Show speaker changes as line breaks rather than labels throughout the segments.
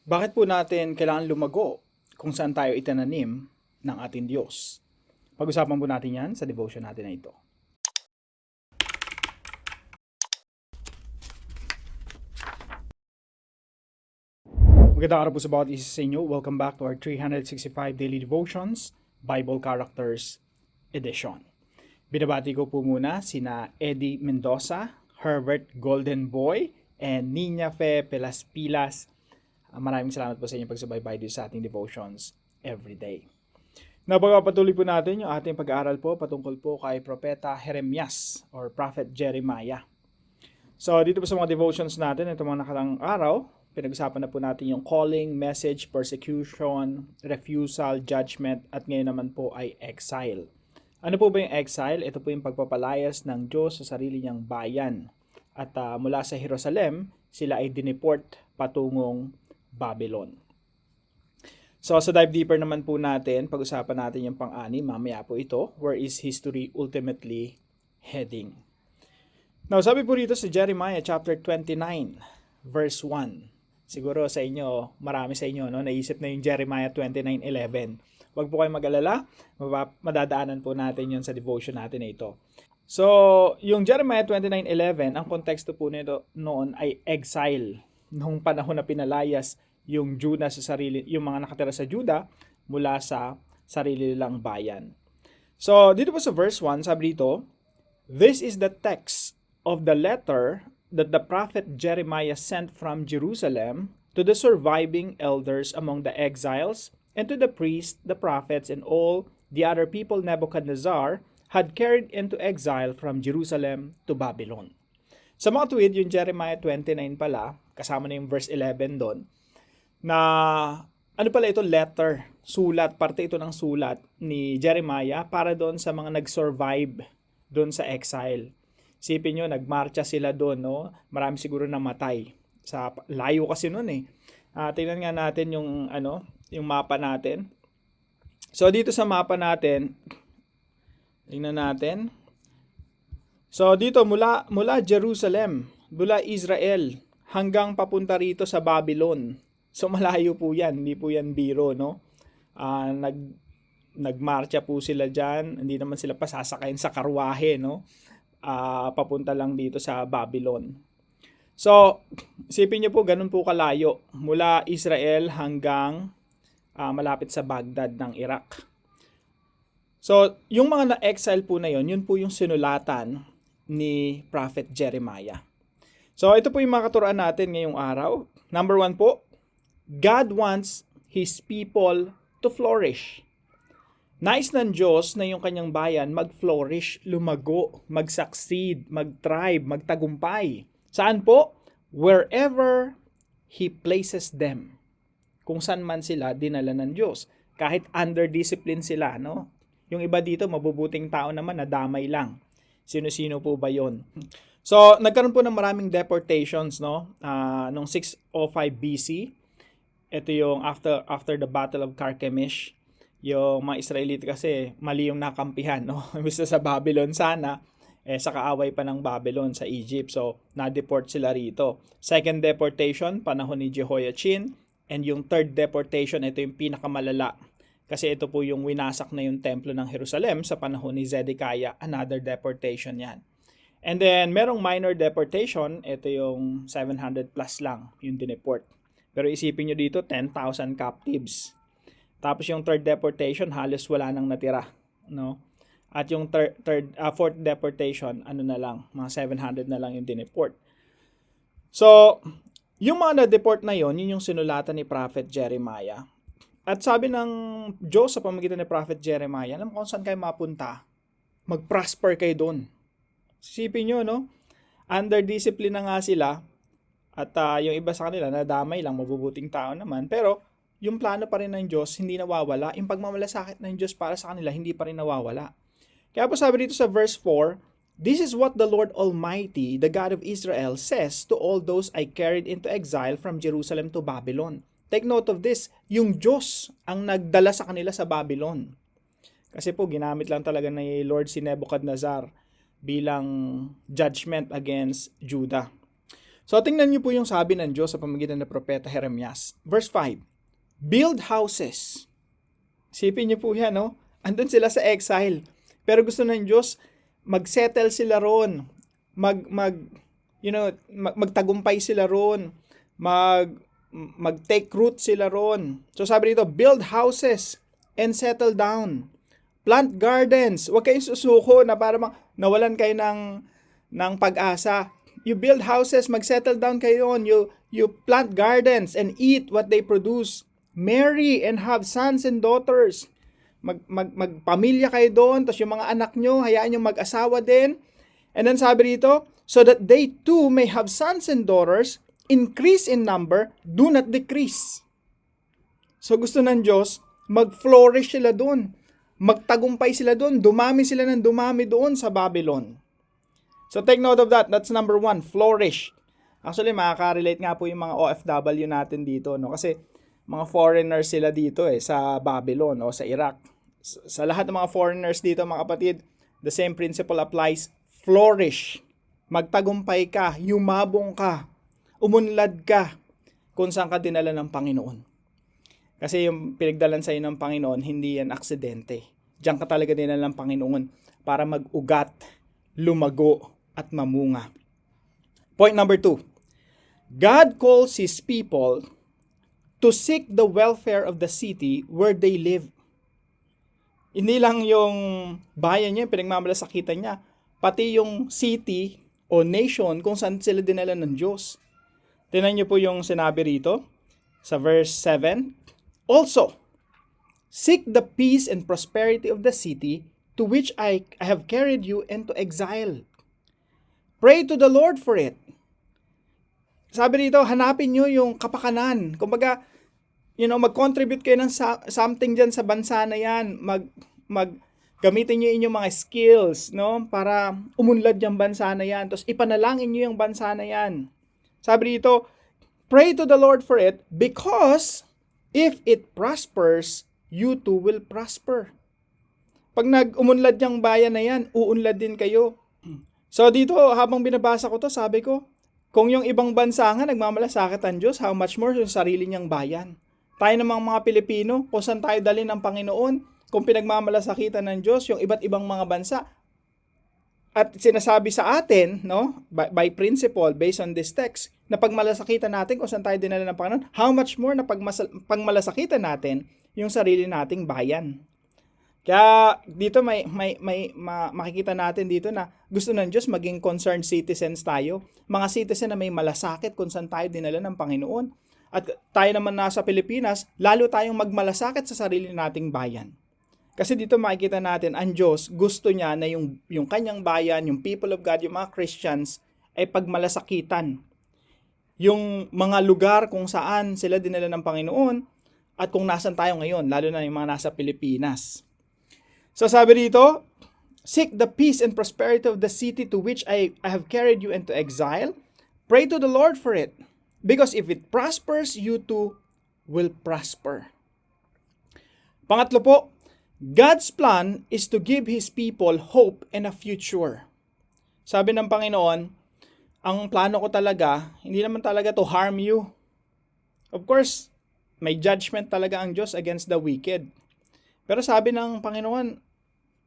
Bakit po natin kailangan lumago kung saan tayo itinanim ng ating Diyos? Pag-usapan po natin yan sa devotion natin na ito. Magandang araw po sa bawat isa sa inyo. Welcome back to our 365 Daily Devotions, Bible Characters Edition. Binabati ko po muna sina Eddie Mendoza, Herbert Golden Boy, and Nina Fe Pelas Pilas. Maraming salamat po sa inyong pagsubaybay dito sa ating devotions every day. Napagpapatuloy po natin yung ating pag-aaral po patungkol po kay Propeta Jeremias or Prophet Jeremiah. So dito po sa mga devotions natin, ito mga nakalang araw, pinag-usapan na po natin yung calling, message, persecution, refusal, judgment, at ngayon naman po ay exile. Ano po ba yung exile? Ito po yung pagpapalayas ng Diyos sa sarili niyang bayan. At mula sa Jerusalem, sila ay dineport patungong Babylon. So sa dive deeper naman po natin, pag-usapan natin yung pang-anim, mamaya po ito, where is history ultimately heading? Now sabi po rito sa Jeremiah chapter 29, verse 1. Siguro sa inyo, marami sa inyo, naisip na yung Jeremiah 29:11. Huwag po kayong mag-alala, madadaanan po natin yun sa devotion natin na ito. So, yung Jeremiah 29:11, ang konteksto po nito noon ay exile. Nung panahon na pinalayas yung Judah sa sarili, yung mga nakatira sa Judah mula sa sarili nilang bayan. So, dito po sa verse 1, sabi dito, "This is the text of the letter that the prophet Jeremiah sent from Jerusalem to the surviving elders among the exiles and to the priests, the prophets, and all the other people Nebuchadnezzar had carried into exile from Jerusalem to Babylon." Sa mga tuwid, yung Jeremiah 29 pala, kasama na yung verse 11 doon, na ano pala ito, letter, sulat, parte ito ng sulat ni Jeremiah para doon sa mga nag-survive doon sa exile. Sipin nyo, nagmarcha sila doon, no? Marami siguro namatay. Sa layo kasi noon eh. Tingnan nga natin yung yung mapa natin. So dito sa mapa natin, tingnan natin. So dito mula Jerusalem, mula Israel hanggang papunta rito sa Babylon. So malayo po 'yan, hindi po 'yan biro, no? Nagmarcha po sila diyan, hindi naman sila pasasakayin sa karwahe, no? Papunta lang dito sa Babylon. So, isipin niyo po, ganun po kalayo. Mula Israel hanggang malapit sa Baghdad ng Iraq. So, yung mga na-exile po na yun po yung sinulatan ni Prophet Jeremiah. So, ito po yung mga katuruan natin ngayong araw. Number 1 po, God wants His people to flourish. Nais ng Diyos na yung kanyang bayan mag-flourish, lumago, mag-succeed, mag-thrive, magtagumpay. Saan po? Wherever He places them. Kung saan man sila dinala ng Diyos. Kahit under discipline sila, no? Yung iba dito, mabubuting tao naman, nadamay lang. Sino-sino po ba yon? So, nagkaroon po ng maraming deportations, no? Noong 605 BC, ito yung after the Battle of Carchemish. Yung mga Israelite kasi mali yung nakampihan, no? Imbis na sa Babylon sana, sa kaaway pa ng Babylon sa Egypt. So, na-deport sila rito. Second deportation, panahon ni Jehoiachin. And yung third deportation, ito yung pinakamalala. Kasi ito po yung winasak na yung templo ng Jerusalem sa panahon ni Zedekiah. Another deportation yan. And then, merong minor deportation. Ito yung 700 plus lang yung dineport. Pero isipin nyo dito, 10,000 captives. Tapos yung third deportation, halos wala nang natira, no? At yung fourth deportation, na lang, mga 700 na lang yung dineport. So, yung mga na-deport na yun yung sinulatan ni Prophet Jeremiah. At sabi ng Diyos sa pamamagitan ni Prophet Jeremiah, alam kung saan kayo mapunta, mag-prosper kayo doon. Sisipin nyo, no? Under discipline na nga sila, at yung iba sa kanila, nadamay lang, mabubuting tao naman, pero yung plano pa rin ng Diyos, hindi nawawala. Yung pagmamalasakit ng Diyos para sa kanila, hindi pa rin nawawala. Kaya po sabi dito sa verse 4, "This is what the Lord Almighty, the God of Israel, says to all those I carried into exile from Jerusalem to Babylon." Take note of this, yung Diyos ang nagdala sa kanila sa Babylon. Kasi po, ginamit lang talaga ni Lord si Nebuchadnezzar bilang judgment against Judah. So tingnan niyo po yung sabi ng Diyos sa pamamagitan ng propeta Jeremias. Verse 5, build houses. Sipin niyo po yan, no? Andun sila sa exile. Pero gusto ng Diyos, mag-settle sila ron. Magtagumpay sila ron. Mag-take root sila ron. So sabi dito, build houses and settle down. Plant gardens. Huwag kayong susuko na para nawalan kayo ng pag-asa. You build houses, mag-settle down kayo on. You plant gardens and eat what they produce. Marry and have sons and daughters. Magpamilya kayo doon, tapos yung mga anak nyo, hayaan nyo mag-asawa din. And then sabi dito, so that they too may have sons and daughters, increase in number, do not decrease. So gusto ng Diyos, mag-flourish sila doon. Magtagumpay sila doon. Dumami sila ng dumami doon sa Babylon. So take note of that. That's number 1, flourish. Actually, makaka-relate nga po yung mga OFW natin dito, no? Kasi mga foreigners sila dito sa Babylon o sa Iraq. Sa lahat ng mga foreigners dito, mga kapatid, the same principle applies. Flourish. Magtagumpay ka, yumabong ka, umunlad ka kung saan ka dinala ng Panginoon. Kasi yung pinagdalan sa'yo ng Panginoon, hindi yan aksidente. Diyan ka talaga dinala ng Panginoon para mag-ugat, lumago, at mamunga. Point number 2. God calls His people to seek the welfare of the city where they live. Hindi lang yung bayan niya, pinagmamalasakitan niya, pati yung city o nation kung saan sila dinala ng Diyos. Tingnan niyo po yung sinabi rito sa verse 7. Also, seek the peace and prosperity of the city to which I have carried you into exile. Pray to the Lord for it. Sabi dito, hanapin nyo yung kapakanan. Kumbaga, mag-contribute kayo ng something dyan sa bansa na yan. Gamitin nyo inyong mga skills, no? Para umunlad yung bansa na yan. Tapos ipanalangin nyo yung bansa na yan. Sabi dito, pray to the Lord for it because if it prospers, you too will prosper. Pag nag-umunlad yung bayan na yan, uunlad din kayo. So dito, habang binabasa ko to, sabi ko, kung yung ibang bansa nga nagmamalasakit ang Diyos, how much more yung sarili niyang bayan. Tayo namang mga Pilipino, kung saan tayo dalhin ng Panginoon, kung pinagmamalasakitan ng Diyos, yung iba't ibang mga bansa. At sinasabi sa atin, no, by principle, based on this text, na pagmalasakitan natin kung saan tayo dinala ng Panginoon, how much more na pagmalasakitan natin yung sarili nating bayan. Kaya dito may makikita natin dito na gusto ng Diyos maging concerned citizens tayo. Mga citizen na may malasakit kung saan tayo dinala ng Panginoon. At tayo naman nasa Pilipinas, lalo tayong magmalasakit sa sarili nating bayan. Kasi dito makikita natin, ang Diyos gusto niya na yung kanyang bayan, yung people of God, yung mga Christians, ay pagmalasakitan. Yung mga lugar kung saan sila dinala ng Panginoon at kung nasan tayo ngayon, lalo na yung mga nasa Pilipinas. So sabi dito, seek the peace and prosperity of the city to which I have carried you into exile. Pray to the Lord for it. Because if it prospers, you too will prosper. Pangatlo po, God's plan is to give His people hope and a future. Sabi ng Panginoon, ang plano ko talaga, hindi naman talaga to harm you. Of course, may judgment talaga ang Diyos against the wicked. Pero sabi ng Panginoon,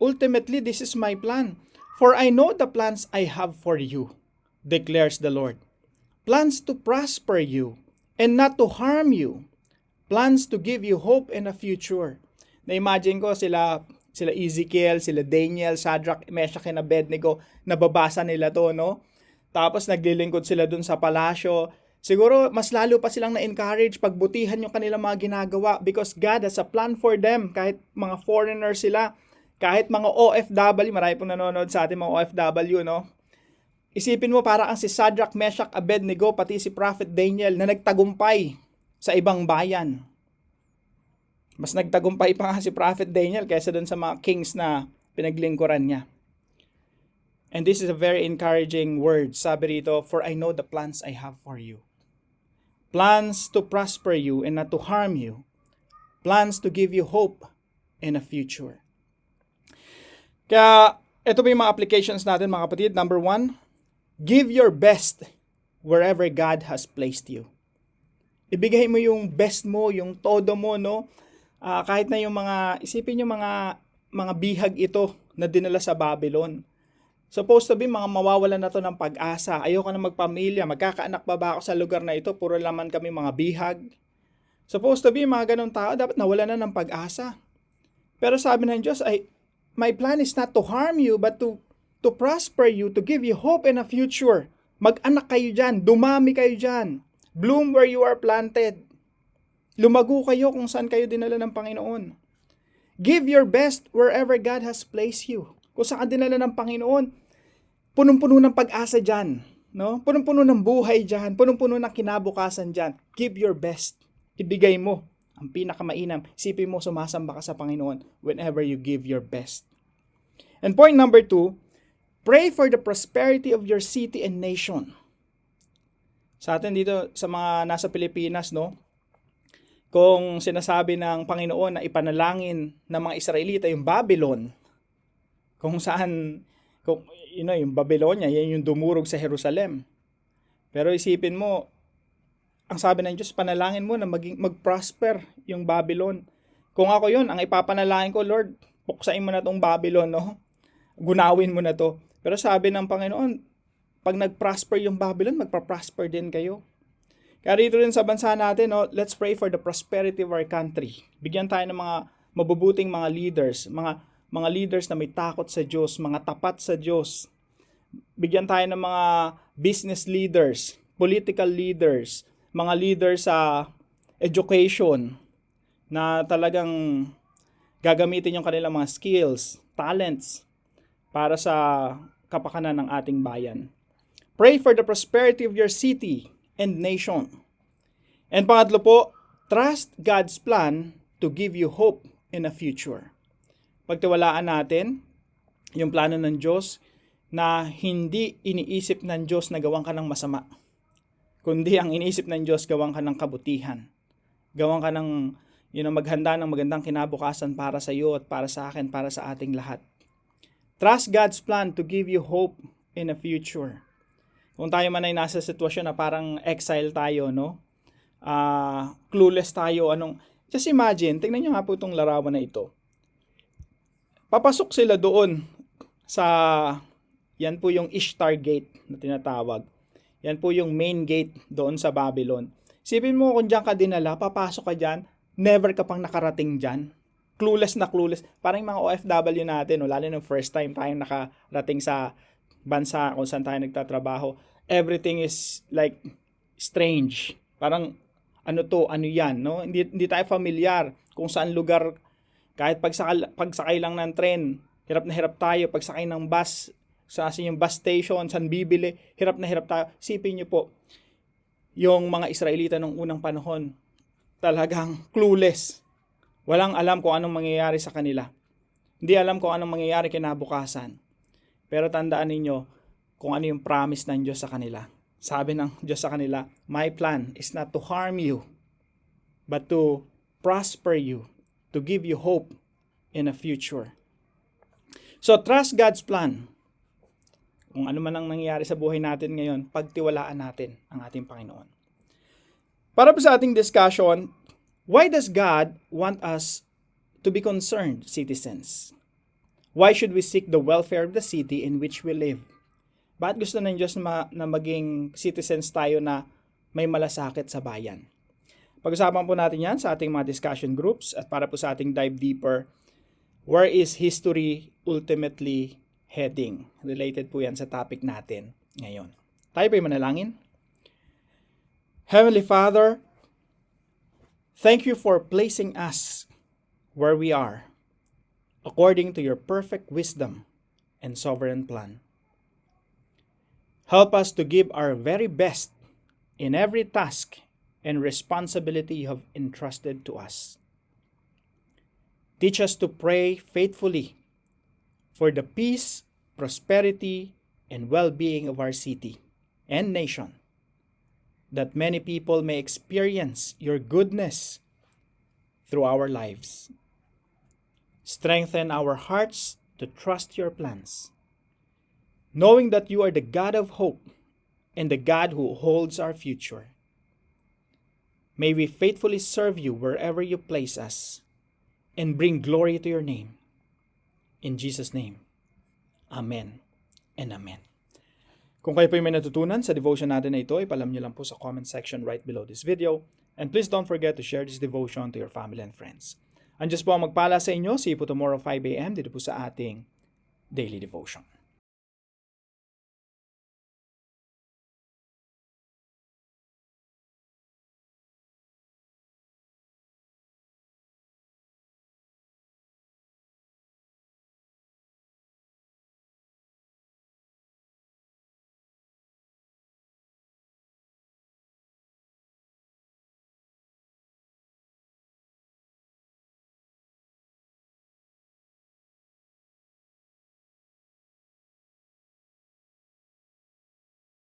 ultimately, this is my plan. For I know the plans I have for you, declares the Lord. Plans to prosper you and not to harm you. Plans to give you hope and a future. Na-imagine ko sila Ezekiel, sila Daniel, Shadrach, Meshach, and Abednego, nababasa nila to, no? Tapos naglilingkod sila dun sa palasyo. Siguro, mas lalo pa silang na-encourage, pagbutihan yung kanilang mga ginagawa because God has a plan for them. Kahit mga foreigner sila, kahit mga OFW, marami pong nanonood sa ating mga OFW, no? Isipin mo para ang si Shadrach, Meshach, Abednego, pati si Prophet Daniel na nagtagumpay sa ibang bayan. Mas nagtagumpay pa nga si Prophet Daniel kaysa dun sa mga kings na pinaglingkuran niya. And this is a very encouraging word. Sabi rito, for I know the plans I have for you. Plans to prosper you and not to harm you. Plans to give you hope and a future. Kaya, ito po yung mga applications natin mga kapatid. Number 1, give your best wherever God has placed you. Ibigay mo yung best mo, yung todo mo, no? Kahit na yung isipin yung mga bihag ito na dinala sa Babylon. Supposed to be, mga mawawalan na to ng pag-asa. Ayoko na magpamilya, magkakaanak pa ba ako sa lugar na ito? Puro laman kami mga bihag. Supposed to be, mga ganong tao, dapat nawala na ng pag-asa. Pero sabi ng Diyos ay, my plan is not to harm you, but to prosper you, to give you hope and a future. Mag-anak kayo dyan, dumami kayo dyan. Bloom where you are planted. Lumago kayo kung saan kayo dinala ng Panginoon. Give your best wherever God has placed you. Kung saan dinala ng Panginoon, punong-puno ng pag-asa dyan. No? Punong-puno ng buhay dyan. Punong-puno ng kinabukasan dyan. Give your best. Ibigay mo ang pinakamainam. Isipin mo, sumasamba ka sa Panginoon whenever you give your best. And point number 2, pray for the prosperity of your city and nation. Sa atin dito, sa mga nasa Pilipinas, no? Kung sinasabi ng Panginoon na ipanalangin ng mga Israelita yung Babylon, kung saan, yung Babylonia, yan yung dumurog sa Jerusalem. Pero isipin mo, ang sabi ng Diyos, panalangin mo na mag-prosper yung Babylon. Kung ako yun, ang ipapanalangin ko, Lord, puksain mo na tong Babylon, no? Gunawin mo na to. Pero sabi ng Panginoon, pag nag-prosper yung Babylon, magpa-prosper din kayo. Kaya rito rin sa bansa natin, no, let's pray for the prosperity of our country. Bigyan tayo ng mga mabubuting mga leaders, mga leaders na may takot sa Diyos, mga tapat sa Diyos. Bigyan tayo ng mga business leaders, political leaders, mga leaders sa education na talagang gagamitin yung kanilang mga skills, talents para sa kapakanan ng ating bayan. Pray for the prosperity of your city and nation. And pangatlo po, trust God's plan to give you hope in a future. Pagtiwalaan natin yung plano ng Diyos na hindi iniisip ng Diyos na gawan ka ng masama, kundi ang iniisip ng Diyos gawan ka ng kabutihan. Gawan ka ng maghanda ng magandang kinabukasan para sa iyo at para sa akin, para sa ating lahat. Trust God's plan to give you hope in a future. Kung tayo man ay nasa sitwasyon na parang exile tayo, no? Clueless tayo, just imagine, tingnan nyo nga po itong larawan na ito. Papasok sila doon sa, yan po yung Ishtar Gate na tinatawag. Yan po yung main gate doon sa Babylon. Sipin mo kung diyan ka dinala, papasok ka dyan, never ka pang nakarating dyan. Clueless na clueless. Parang mga OFW natin, no? Lalo ng first time tayong nakarating sa bansa kung saan tayo nagtatrabaho. Everything is like strange. Parang ano yan, no? Hindi tayo familiar kung saan lugar. Kahit pagsakay lang ng tren, hirap na hirap tayo. Pagsakay ng bus, saan yung bus station, saan bibili, hirap na hirap tayo. Sipin niyo po, yung mga Israelita nung unang panahon, talagang clueless. Walang alam kung anong mangyayari sa kanila. Hindi alam kung anong mangyayari kinabukasan. Pero tandaan ninyo, kung ano yung promise ng Diyos sa kanila. Sabi ng Diyos sa kanila, my plan is not to harm you, but to prosper you, to give you hope in a future. So trust God's plan. Kung ano man ang nangyayari sa buhay natin ngayon, pagtiwalaan natin ang ating Panginoon. Para po sa ating discussion, why does God want us to be concerned citizens? Why should we seek the welfare of the city in which we live? Bakit gusto ng Diyos na maging citizens tayo na may malasakit sa bayan? Pag-usapan po natin yan sa ating mga discussion groups at para po sa ating dive deeper, where is history ultimately heading? Related po yan sa topic natin ngayon. Tayo po'y manalangin. Heavenly Father, thank you for placing us where we are, according to your perfect wisdom and sovereign plan. Help us to give our very best in every task and responsibility you have entrusted to us. Teach us to pray faithfully for the peace, prosperity, and well-being of our city and nation, that many people may experience your goodness through our lives. Strengthen our hearts to trust your plans, knowing that you are the God of hope and the God who holds our future. May we faithfully serve you wherever you place us and bring glory to your name. In Jesus' name, Amen and Amen. Kung kayo po may natutunan sa devotion natin na ito, ipalam niyo lang po sa comment section right below this video. And please don't forget to share this devotion to your family and friends. Ang Diyos po ang magpala sa inyo. See you po tomorrow 5 a.m. dito po sa ating Daily Devotion.